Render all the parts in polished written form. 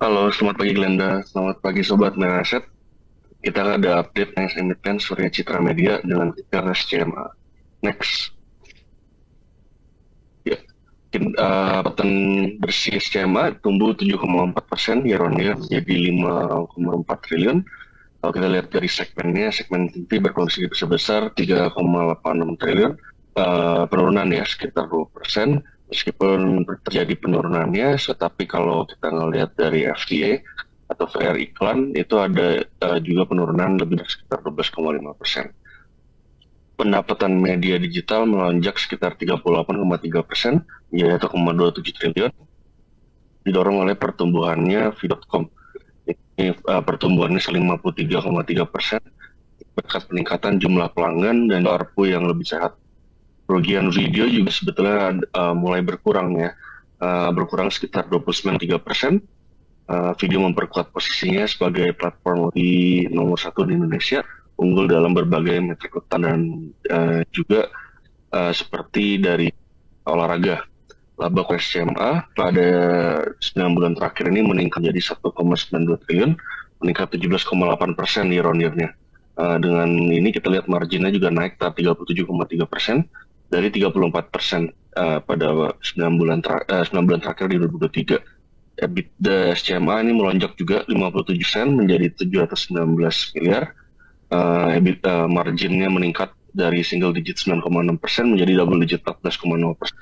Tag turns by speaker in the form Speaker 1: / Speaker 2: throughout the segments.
Speaker 1: Halo, selamat pagi Glenda. Selamat pagi Sobat Meraset. Kita ada update next emiten Surya Citra Media dengan ticker SCMA. Next. Ya, paten bersih SCMA tumbuh 7,4% year on year jadi 5,4 triliun. Kalau kita lihat dari segmennya, segmen TV berkontribusi sebesar 3,86 triliun. Penurunan ya sekitar 2%. Meskipun terjadi penurunannya, tetapi kalau kita ngelihat dari FTA atau VR iklan itu ada juga penurunan lebih dari sekitar 12,5%. Pendapatan media digital melonjak sekitar 38,3%, menjadi 1,27 triliun, didorong oleh pertumbuhannya v.com. Ini pertumbuhannya 53,3%, berkat peningkatan jumlah pelanggan dan ARPU yang lebih sehat. Kerugian video juga sebetulnya mulai berkurang ya, berkurang sekitar 29,3%. Video memperkuat posisinya sebagai platform di nomor satu di Indonesia, unggul dalam berbagai metrik utama dan juga seperti dari olahraga. Laba SCMA pada 9 bulan terakhir ini meningkat jadi 1,92 triliun, meningkat 17,8% year on year-nya. Dengan ini kita lihat marginnya juga naik ke 37,3% dari 34% pada 9 bulan terakhir di 2023. EBITDA SCMA ini melonjak juga 57% menjadi 719 miliar. EBITDA marginnya meningkat dari single digit 9,6% menjadi double digit 14,0%.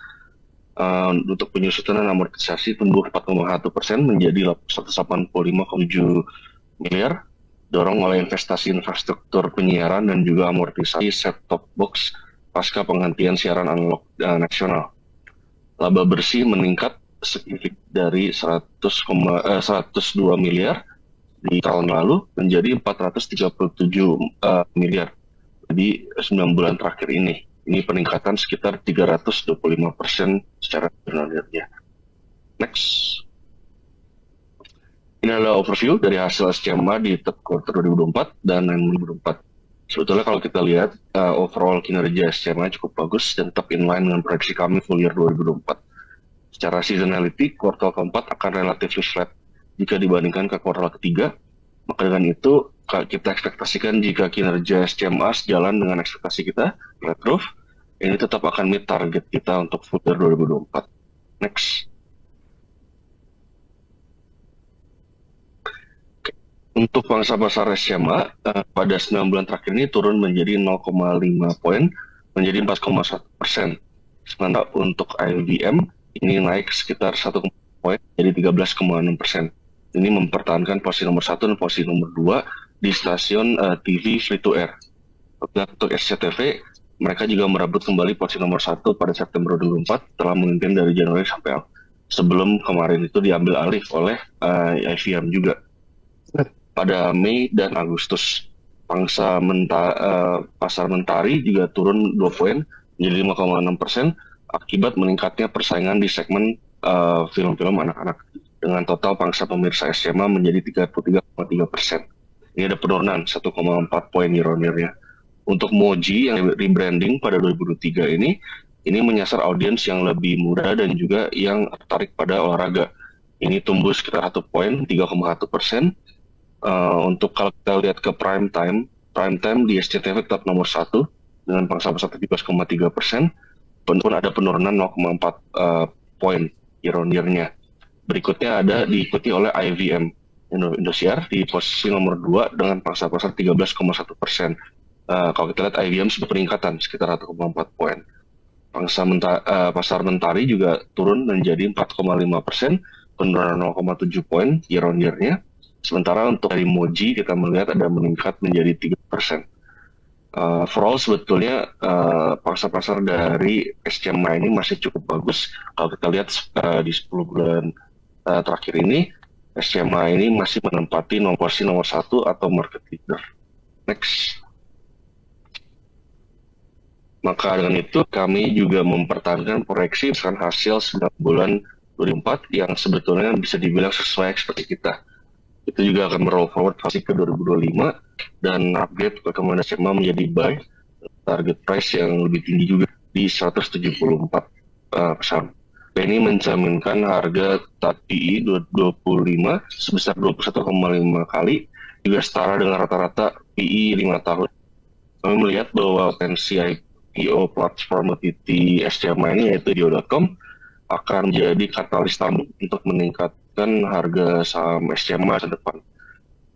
Speaker 1: Untuk penyusutan dan amortisasi tumbuh 4,1% menjadi 185,7 miliar, dorong oleh investasi infrastruktur penyiaran dan juga amortisasi set-top box pasca penggantian siaran analog nasional. Laba bersih meningkat signifikan dari 102 miliar di tahun lalu menjadi 437 miliar di 9 bulan terakhir ini. Ini peningkatan sekitar 325% secara year-on-year. Next. Ini adalah overview dari hasil SCMA di third quarter 2024 dan 2024. Sebetulnya kalau kita lihat overall kinerja SCMA cukup bagus dan tetap in line dengan proyeksi kami full year 2024. Secara seasonality, kuartal keempat akan relatif flat jika dibandingkan ke kuartal ketiga. Maka dengan itu, kita ekspektasikan jika kinerja SCMA sejalan dengan ekspektasi kita, flat growth, ini tetap akan meet target kita untuk full year 2024. Next. Untuk pangsa pasar SCMA, pada 9 bulan terakhir ini turun menjadi 0,5 poin, menjadi 4,1%. Sementara untuk IBM, ini naik sekitar 1 poin, jadi 13,6%. Ini mempertahankan posisi nomor 1 dan posisi nomor 2 di stasiun TV free to air. Untuk SCTV, mereka juga merebut kembali posisi nomor 1 pada September 2024 setelah memimpin dari Januari sampai sebelum kemarin itu diambil alih oleh IVM juga. Pada Mei dan Agustus, pasar mentari juga turun 2 poin menjadi 5,6% akibat meningkatnya persaingan di segmen film-film anak-anak dengan total pangsa pemirsa SCMA menjadi 33,3%. Ini ada penurunan 1,4 poin year on year-nya. Untuk Moji yang rebranding pada 2023 ini menyasar audiens yang lebih muda dan juga yang tertarik pada olahraga. Ini tumbuh sekitar 1 poin, 3,1%. Untuk kalau kita lihat ke prime time di SCTV tetap nomor 1 dengan pangsa pasar 17,3%, pun ada penurunan 0,4 poin year on year-nya. Berikutnya diikuti oleh IVM Indosiar di posisi nomor 2 dengan pangsa pasar 13,1%. Kalau kita lihat IVM sudah peningkatan sekitar 1,4 poin. Pasar mentari juga turun menjadi 4,5%, penurunan 0,7 poin year on year-nya. Sementara untuk dari Moji kita melihat ada meningkat menjadi 3%. Overall sebetulnya pangsa pasar dari SCMA ini masih cukup bagus. Kalau kita lihat di 10 bulan terakhir ini, SCMA ini masih menempati posisi nomor 1 atau market leader. Next. Maka dengan itu kami juga mempertahankan proyeksi berdasarkan hasil 9 bulan 2024 yang sebetulnya bisa dibilang sesuai ekspektasi kita. Itu juga akan meroll forward fase ke 2025 dan upgrade rekomendasi SCMA menjadi buy, target price yang lebih tinggi juga di 174 saham. ini mencerminkan harga PI 2025 sebesar 21,5 kali, juga setara dengan rata-rata PI 5 tahun. Kami melihat bahwa potensi IPO platform OTT SCMA ini, yaitu Dio.com, akan menjadi katalis tambah untuk meningkatkan harga saham SCMA ke depan.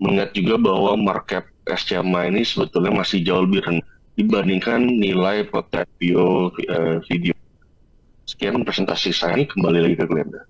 Speaker 1: Mengingat juga bahwa market SCMA ini sebetulnya masih jauh lebih rendah dibandingkan nilai potensi video. Sekian presentasi saya, kembali lagi ke Glenda.